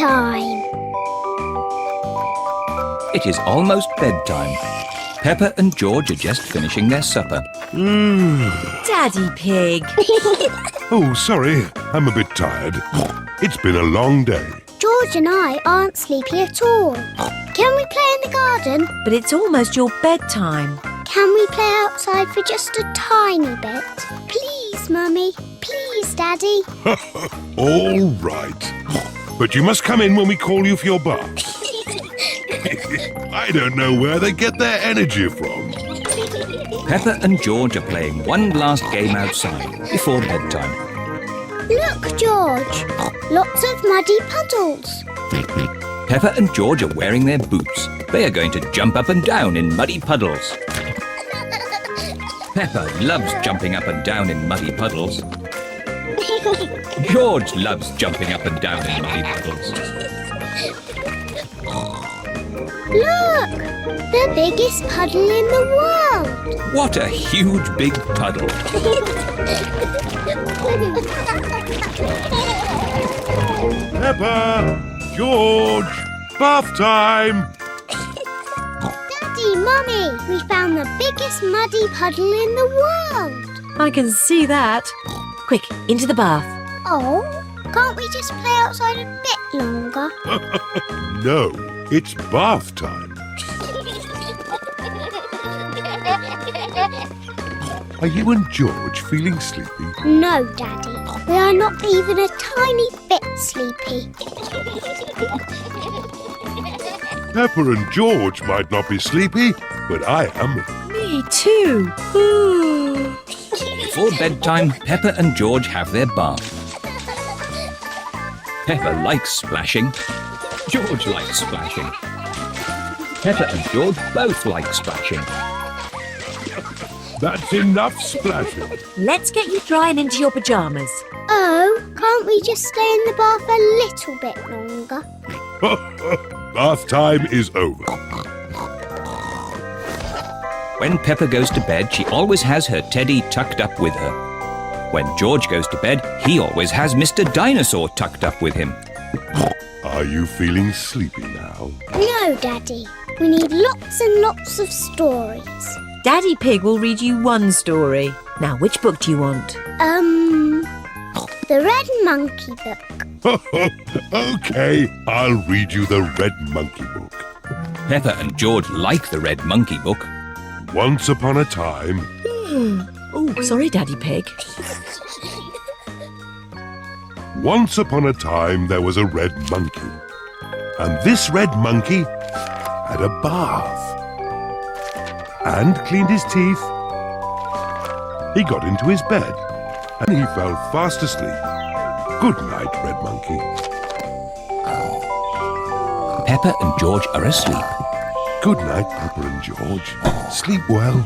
time. It is almost bedtime. Peppa and George are just finishing their supper. Daddy Pig. Oh, sorry, I'm a bit tired. It's been a long day. George and I aren't sleepy at all. Can we play in the garden? But it's almost your bedtime. Can we play outside for just a tiny bit? Please, Mummy. Please, Daddy. All right. But you must come in when we call you for your bath. I don't know where they get their energy from. Peppa and George are playing one last game outside before bedtime. Look, George. Lots of muddy puddles. Peppa and George are wearing their boots. They are going to jump up and down in muddy puddles. Peppa loves jumping up and down in muddy puddles. George loves jumping up and down in muddy puddles. Look! The biggest puddle in the world. What a huge big puddle. Peppa! George! Bath time! Daddy, Mummy, we found the biggest muddy puddle in the world. I can see that. Quick, into the bath. Oh, can't we just play outside a bit longer? No, it's bath time. Are you and George feeling sleepy? No, Daddy. We are not even a tiny bit sleepy. Peppa and George might not be sleepy, but I am. Me too. Ooh. Before bedtime, Peppa and George have their bath. Peppa likes splashing. George likes splashing. Peppa and George both like splashing. That's enough splashing. Let's get you dry and into your pyjamas. Oh, can't we just stay in the bath a little bit longer? Bath time is over. When Peppa goes to bed, she always has her teddy tucked up with her. When George goes to bed, he always has Mr. Dinosaur tucked up with him. Are you feeling sleepy now? No, Daddy. We need lots and lots of stories. Daddy Pig will read you one story. Now, which book do you want? The Red Monkey book. Okay, I'll read you the Red Monkey book. Peppa and George like the Red Monkey book. Once upon a time, Oh, sorry, Daddy Pig. once upon a time there was a red monkey. And this red monkey had a bath and cleaned his teeth. He got into his bed and he fell fast asleep. Good night, Red Monkey. Peppa and George are asleep. Good night, Peppa and George. Sleep well.